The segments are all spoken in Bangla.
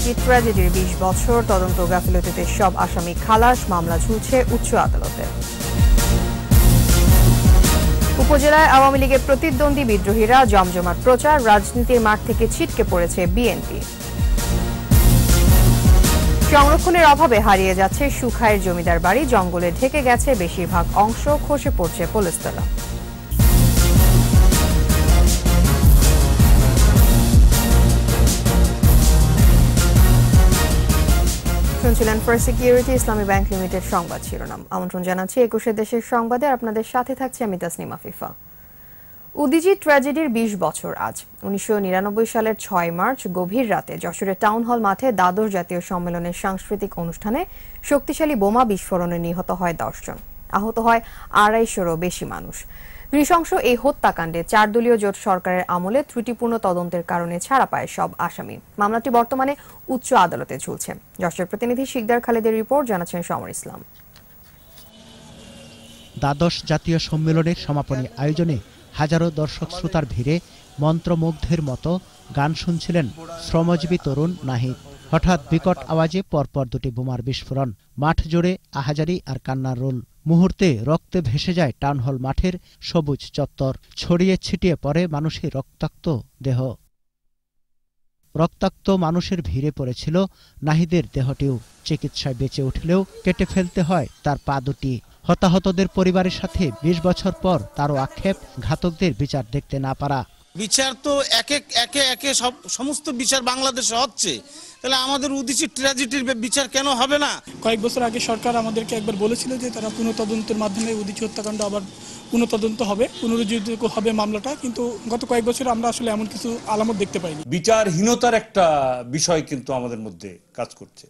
উদীচী ট্র্যাজেডির 20 বছর তদন্ত গাফিলতিতে সব আসামি খালাস, মামলা ঝুলছে উচ্চ আদালতে। উপজেলায় আওয়ামী লীগের প্রতিদ্বন্দ্বী বিদ্রোহীরা জমজমাট প্রচার, রাজনীতির মাঠ থেকে ছিটকে পড়েছে বিএনপি। সংরক্ষণের অভাবে হারিয়ে যাচ্ছে সুখায়ের জমিদার বাড়ি, জঙ্গলে ঢেকে গেছে বেশিরভাগ অংশ, খসে পড়ছে পলিস্তলা। শুনছিলেন ফার্স্ট সিকিউরিটি ইসলামী ব্যাংক লিমিটেড সংবাদ শিরোনাম। আমন্ত্রণ জানাচ্ছি 21 দেশের সংবাদে, আপনাদের সাথে থাকছে আমি তাসনিমা ফিফা। উদীচী ট্র্যাজেডির 20 বছর আজ। 1999 সালের 6 মার্চ গভীর রাতে যশোরের টাউন হল মাঠে দ্বাদশ জাতীয় সম্মেলনের সাংস্কৃতিক অনুষ্ঠানে শক্তিশালী বোমা বিস্ফোরণে নিহত হয় 10 জন, আহত হয় 250-রও বেশি মানুষ। নৃশংস এই হত্যাকাণ্ডে 4 দলীয় জোট সরকারের আমলে ত্রুটিপূর্ণ তদন্তের কারণে ছাড়া পায় সব আসামি। মামলাটি বর্তমানে উচ্চ আদালতে ঝুলছে। যশোর প্রতিনিধি শিকদার খালেদের রিপোর্ট, জানাচ্ছেন সমর ইসলাম। দ্বাদশ জাতীয় সম্মেলনের সমাপনী আয়োজনে হাজারো দর্শক শ্রোতার ভিড়ে মন্ত্রমুগ্ধের মতো গান শুনছিলেন শ্রমজীবী তরুণ নাহিদ। হঠাৎ বিকট আওয়াজে পরপর দুটি বোমার বিস্ফোরণ, মাঠ জুড়ে আহাজারি আর কান্নার রোল। মুহূর্তে রক্তে ভেসে যায় টাউন হল মাঠের সবুজ চত্বর, ছড়িয়ে ছিটিয়ে পড়ে মানুষের রক্তাক্ত দেহ। রক্তাক্ত মানুষের ভিড়ে পড়েছিল নাহিদের দেহটিও। চিকিৎসায় বেঁচে উঠলেও কেটে ফেলতে হয় তার পা দুটি। হতাহতদের পরিবারের সাথে 20 বছর পর তারও আক্ষেপ, ঘাতকদের বিচার দেখতে না পারা। বিচার তো একে সমস্ত বিচার বাংলাদেশে হচ্ছে, তাহলে আমাদের উদীচী ট্র্যাজেডির বিচার কেন হবে না? কয়েক বছর আগে সরকার আমাদেরকে একবার বলেছিল যে তারা পুনঃতদন্তের মাধ্যমে উদীচী হত্যাকাণ্ড আবার পুনঃতদন্ত হবে, পুনরুজ্জীবিত হবে মামলাটা, কিন্তু গত কয়েক বছর আমরা আসলে এমন কিছু আলামত দেখতে পাইনি। বিচারহীনতার একটা বিষয় কিন্তু আমাদের মধ্যে কাজ করছে,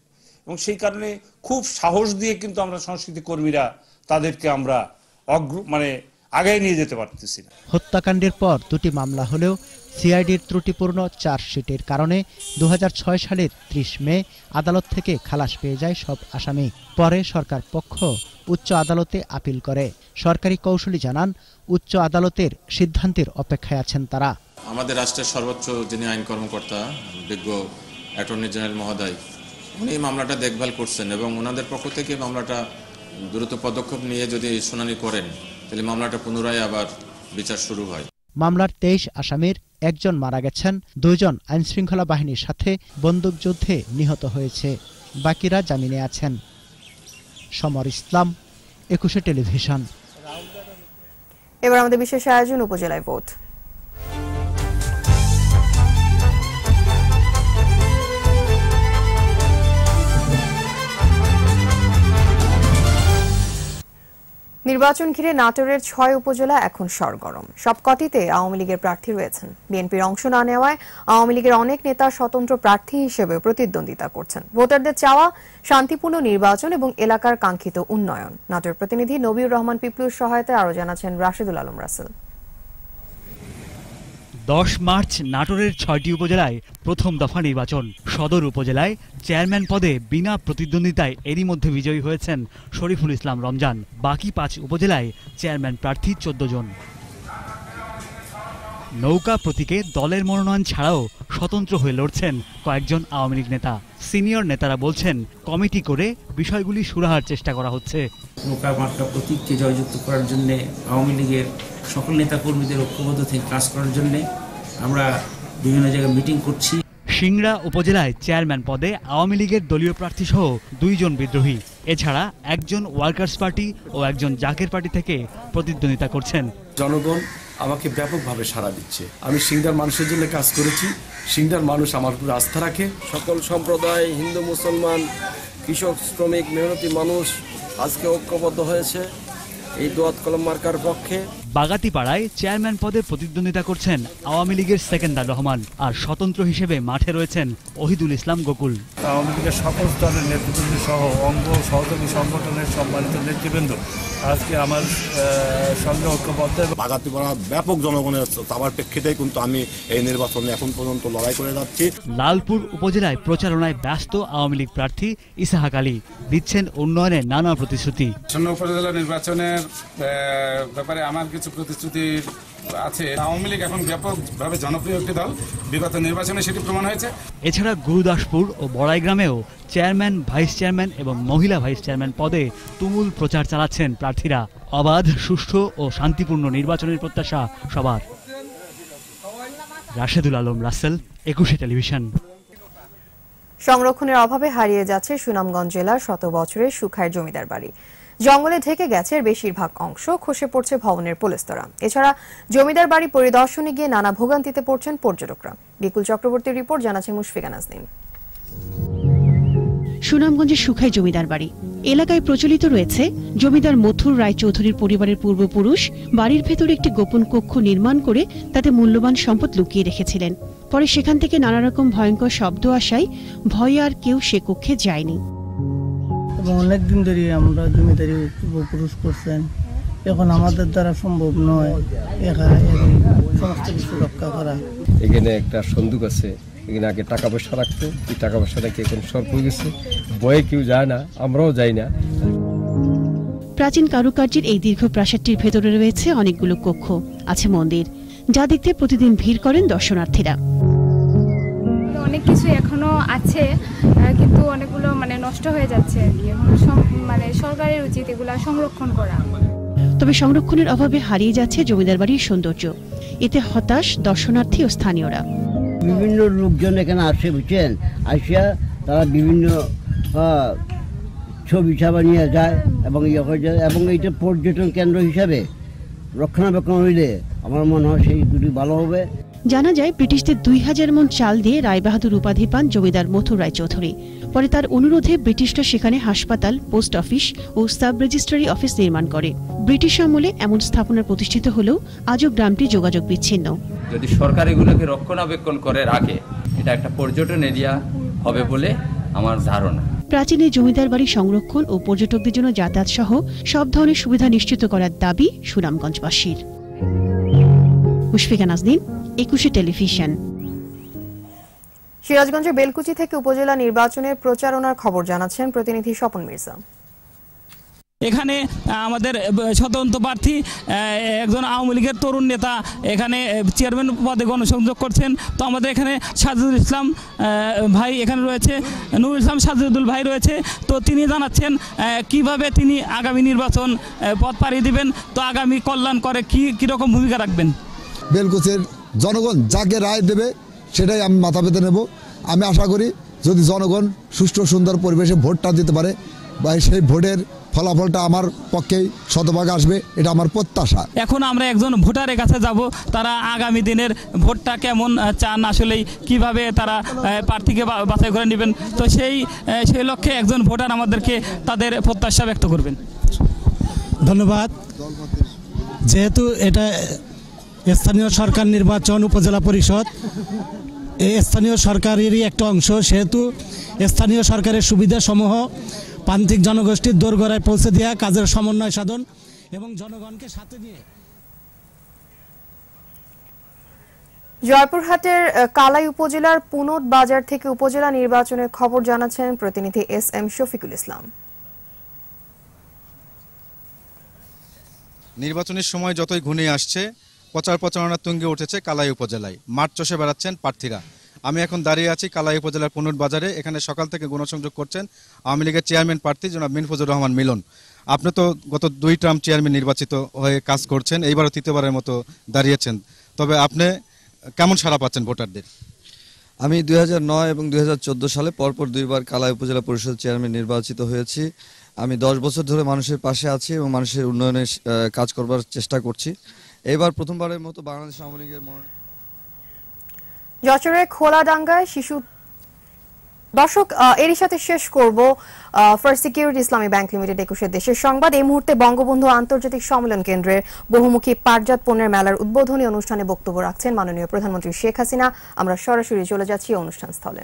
এবং সেই কারণে খুব সাহস দিয়ে কিন্তু আমরা সংস্কৃতি কর্মীরা তাদেরকে আমরা আগায় নিয়ে যেতে পারতেছি না। হত্যাকাণ্ডের পর দুটি মামলা হলেও সিআইডির ত্রুটিপূর্ণ চার্জশিটের কারণে 2006 সালের 30 মে আদালত থেকে খালাস পেয়ে যায় সব আসামি। পরে সরকার পক্ষ উচ্চ আদালতে আপিল করে। সরকারি কৌঁসুলি জানান, উচ্চ আদালতের সিদ্ধান্তের অপেক্ষায় আছেন তারা। আমাদের রাষ্ট্রের সর্বোচ্চ যিনি আইন কর্মকর্তা, বিজ্ঞ অ্যাটর্নি জেনারেল মহোদয়, উনি মামলাটা দেখভাল করছেন এবং ওনাদের পক্ষ থেকে মামলাটা দ্রুত পদক্ষেপ নিয়ে যদি শুনানি করেন তাহলে মামলাটা পুনরায় আবার বিচার শুরু হয়। মামলার 23 আসামির 1 জন মারা গেছেন, 2 জন আইনশৃঙ্খলা বাহিনীর সাথে বন্দুকযুদ্ধে নিহত হয়েছে, বাকিরা জামিনে আছেন। সমর ইসলাম, 21 টেলিভিশন। এবার আমাদের বিশেষ আয়োজন উপজেলায় ভোট। নির্বাচন ঘিরে নাটোরের 6 উপজেলা এখন সরগরম। সবকটিতে আওয়ামী লীগের প্রার্থী রয়েছেন। বিএনপির অংশ না নেওয়ায় আওয়ামী লীগের অনেক নেতা স্বতন্ত্র প্রার্থী হিসেবে প্রতিদ্বন্দ্বিতা করছেন। ভোটারদের চাওয়া শান্তিপূর্ণ নির্বাচন এবং এলাকার কাঙ্ক্ষিত উন্নয়ন। নাটোর প্রতিনিধি নবীর রহমান পিপলুর সহায়তায় আরো জানাচ্ছেন রাশেদুল আলম রাসেল। 10 মার্চ নাটোরের 6টি উপজেলায় প্রথম দফা নির্বাচন। সদর উপজেলায় চেয়ারম্যান পদে বিনা প্রতিদ্বন্দ্বিতায় এরই মধ্যে বিজয়ী হয়েছেন শরীফুল ইসলাম রমজান। বাকি 5 উপজেলায় চেয়ারম্যান প্রার্থী 14 জন। নৌকা প্রতীকে দলের মনোনয়ন ছাড়াও স্বতন্ত্র হয়ে লড়ছেন কয়েকজন আওয়ামী লীগ নেতা। সিনিয়র নেতারা বলছেন, কমিটি করে বিষয়গুলি সুরাহার চেষ্টা করা হচ্ছে। নৌকা মার্কা প্রতীককে জয়যুক্ত করার জন্য আওয়ামী লীগের সকল নেতা কর্মীদের ঐক্যবদ্ধ থেকে কাজ করার জন্য আমরা বিভিন্ন জায়গায় মিটিং করছি। সিংড়া উপজেলায় চেয়ারম্যান পদে আওয়ামী লীগের দলীয় প্রার্থী সহ 2 জন বিদ্রোহী, এছাড়া 1 জন ওয়ার্কার্স পার্টি ও 1 জন জাকের পার্টি থেকে প্রতিদ্বন্দ্বিতা করছেন। জনগণ আমাকে ব্যাপকভাবে সাড়া দিচ্ছে। আমি সিংড়ার মানুষের জন্য কাজ করেছি, সিংড়ার মানুষ আমার উপর আস্থা রাখে। সকল সম্প্রদায়, হিন্দু, মুসলমান, কৃষক, শ্রমিক, মেহনতি মানুষ আজকে ঐক্যবদ্ধ হয়েছে এই দোয়াত কলম মার্কার পক্ষে। বাগাতিপাড়ায় চেয়ারম্যান পদে প্রতিদ্বন্দ্বিতা করছেন আওয়ামী লীগের সেকেন্দার রহমান, আর স্বতন্ত্র হিসেবে মাঠে রয়েছেন ওহিদুল ইসলাম গোকুল। আওয়ামী লীগের সকল স্তরের নেতৃবৃন্দ সহ অঙ্গ সহযোগী সংগঠনের সম্মানিত নেতৃবৃন্দ আজকে আমার সঙ্গে ঐক্যবদ্ধ। বাগাতিপাড়া ব্যাপক জনগণের চাওয়ার প্রেক্ষিতে কিন্তু আমি এই নির্বাচনে এখন পর্যন্ত লড়াই করে যাচ্ছি। লালপুর উপজেলায় প্রচারণায় ব্যস্ত আওয়ামী লীগ প্রার্থী ইসাহাক আলী, দিচ্ছেন উন্নয়নের নানা প্রতিশ্রুতি। উপজেলা নির্বাচনের ব্যাপারে আমার কিছু কিছু প্রতিশ্রুতি আছে। আওয়ামী লীগ এখন ব্যাপকভাবে জনপ্রিয় একটি দল, বিগত নির্বাচনে সেটি প্রমাণ হয়েছে। এছাড়া গুরুদাসপুর ও বড়াইগ্রামেও চেয়ারম্যান, ভাইস চেয়ারম্যান এবং মহিলা ভাইস চেয়ারম্যান পদে তুমুল প্রচার চালাচ্ছেন প্রার্থীরা। অবাধ, সুষ্ঠু ও শান্তিপূর্ণ নির্বাচনের প্রত্যাশা সবার। রাশেদুল আলম রাসেল, 21 টেলিভিশন। সংরক্ষণের অভাবে হারিয়ে যাচ্ছে সুনামগঞ্জ জেলার 100 বছরের সুখায়ের জমিদার বাড়ি। জঙ্গলে ঢেকে গেছে বেশিরভাগ অংশ, খসে পড়ছে ভবনের পলেস্তরা। এছাড়া জমিদার বাড়ি পরিদর্শনে গিয়ে নানা ভোগান্তিতে পড়ছেন পর্যটকরা। বিপুল চক্রবর্তীর রিপোর্ট, জানাচ্ছে মুশফিকা নাজনীন। সুনামগঞ্জের সুখাই জমিদার বাড়ি এলাকায় প্রচলিত রয়েছে জমিদার মথুর রায়চৌধুরীর পরিবারের পূর্বপুরুষ বাড়ির ভেতরে একটি গোপন কক্ষ নির্মাণ করে তাতে মূল্যবান সম্পদ লুকিয়ে রেখেছিলেন। পরে সেখান থেকে নানা রকম ভয়ঙ্কর শব্দ আসায় ভয়ে আর কেউ সে কক্ষে যায়নি। এবং অনেকদিন ধরে আমরা জমিদারি পূর্বপুরুষ করছেন, এখন আমাদের দ্বারা সম্ভব নয় সমস্ত কিছু রক্ষা করা। এখানে একটা সন্দুক আছে, এখানে আগে টাকা পয়সা রাখতো, এই টাকা পয়সাটা কি এখন সব হয়ে গেছে, ভয়ে কেউ যায় না, আমরাও যাই না। প্রাচীন কারুকার্যের এই দীর্ঘ প্রাসাদটির ভেতরে রয়েছে অনেকগুলো কক্ষ, আছে মন্দির, যা দেখতে প্রতিদিন ভিড় করেন দর্শনার্থীরা। অনেক কিছু এখনো আছে, কিন্তু অনেকগুলো নষ্ট হয়ে যাচ্ছে আর কি। এখন সরকারের উচিত এগুলা সংরক্ষণ করা। তবে সংরক্ষণের অভাবে হারিয়ে যাচ্ছে জমিদার বাড়ির সৌন্দর্য। এতে হতাশ দর্শনার্থী ও স্থানীয়রা। বিভিন্ন লোকজন এখানে আসে, বুঝছেন, আসিয়া তারা বিভিন্ন ছবি ছাপা নিয়ে যায় এবং এবং এইটা পর্যটন কেন্দ্র হিসাবে রক্ষণাবেক্ষণ হইলে আমার মনে হয় সেই দুটি ভালো হবে। জানা যায় ব্রিটিশদের 2000 মণ চাল দিয়ে রায়বাহাদুর উপাধি পান জমিদার মথুর রায়চৌধুরী। পরে তার অনুরোধে ব্রিটিশরা সেখানে হাসপাতাল, পোস্ট অফিস ও সাব রেজিস্ট্রারি অফিস নির্মাণ করে। ব্রিটিশ আমলে এমন স্থাপনা প্রতিষ্ঠিত হলেও আজও গ্রামটি যোগাযোগ বিচ্ছিন্ন। যদি সরকার এগুলোকে রক্ষণাবেক্ষণ করে রাখে, এটা একটা পর্যটন এরিয়া হবে বলে আমার ধারণা। প্রাচীন এই জমিদার বাড়ি সংরক্ষণ ও পর্যটকদের জন্য যাতায়াত সহ সব ধরনের সুবিধা নিশ্চিত করার দাবি সুনামগঞ্জবাসীর। মুশফিকা নাজনীন, 21 টেলিভিশন। সিরাজগঞ্জের বেলকুচি থেকে উপজেলা নির্বাচনের প্রচারণার খবর জানাচ্ছেন প্রতিনিধি স্বপন মির্জা। এখানে আমাদের স্বতন্ত্র প্রার্থী একজন আওয়ামী লীগের তরুণ নেতা এখানে চেয়ারম্যান পদে গণসংযোগ করছেন। তো আমাদের এখানে সাজিদুল ইসলাম ভাই এখানে রয়েছে, নুরুল ইসলাম সাজিদুল ভাই রয়েছে। তো তিনি জানাচ্ছেন কিভাবে তিনি আগামী নির্বাচন পথ পাড়ি দিবেন, তো আগামী কল্যাণ করে কীরকম ভূমিকা রাখবেন। বেলকুচির জনগণ যাকে রায় দেবে সেটাই আমি মাথা পেতে নেব। আমি আশা করি যদি জনগণ সুষ্ঠু সুন্দর পরিবেশে ভোটটা দিতে পারে বা সেই ভোটের ফলাফলটা আমার পক্ষেই শতভাগ আসবে, এটা আমার প্রত্যাশা। এখন আমরা একজন ভোটারের কাছে যাব, তারা আগামী দিনের ভোটটা কেমন চান, আসলেই কিভাবে তারা প্রার্থীকে বাছাই করে নেবেন। তো সেই লক্ষ্যে একজন ভোটার আমাদেরকে তাদের প্রত্যাশা ব্যক্ত করবেন। ধন্যবাদ। যেহেতু এটা স্থানীয় সরকার নির্বাচন, উপজেলা পরিষদ এই স্থানীয় সরকারেরই একটা অংশ, সেহেতু স্থানীয় সরকারের সুবিধাসমূহ প্রান্তিক জনগোষ্ঠীর দোরগোড়ায় পৌঁছে দেওয়া, কাজের সমন্বয় সাধন এবং জনগণকে সাথে নিয়ে। জয়পুরহাটের কালাই উপজেলার পুনট বাজার থেকে উপজেলা নির্বাচনের খবর জানাচ্ছেন প্রতিনিধি SM শফিকুল ইসলাম। নির্বাচনের সময় যতই ঘনিয়ে আসছে, প্রচারণার তুঙ্গে উঠেছে কালাই উপজেলায়। মাঠ চষে বেড়াচ্ছেন প্রার্থীরা। আমি এখন দাঁড়িয়ে আছি কালাই উপজেলার পুনট বাজারে। এখানে সকাল থেকে গণসংযোগ করছেন আওয়ামী লীগের চেয়ারম্যান প্রার্থী জনাব মিনফুজুর রহমান মিলন। আপনি তো গত 2 টার্ম চেয়ারম্যান নির্বাচিত হয়ে কাজ করছেন, এইবারও 3য়বারের মতো দাঁড়িয়েছেন। তবে আপনি কেমন সাড়া পাচ্ছেন ভোটারদের? আমি 2009 এবং 2014 সালে পরপর 2বার কালাই উপজেলা পরিষদ চেয়ারম্যান নির্বাচিত হয়েছি। আমি 10 বছর ধরে মানুষের পাশে আছি এবং মানুষের উন্নয়নের কাজ করবার চেষ্টা করছি। এবার প্রথমবারের মতো বাংলাদেশ আওয়ামী লীগের যশোরের খোলাডাঙ্গায় শিশু। দর্শক, এরই সাথে শেষ করব ফার্স্ট সিকিউরিটি ইসলামী ব্যাংক লিমিটেড 21 দেশের সংবাদ। এই মুহূর্তে বঙ্গবন্ধু আন্তর্জাতিক সম্মেলন কেন্দ্রের বহুমুখী পাটজাত পণ্যের মেলার উদ্বোধনী অনুষ্ঠানে বক্তব্য রাখছেন মাননীয় প্রধানমন্ত্রী শেখ হাসিনা। আমরা সরাসরি চলে যাচ্ছি অনুষ্ঠান স্থলে।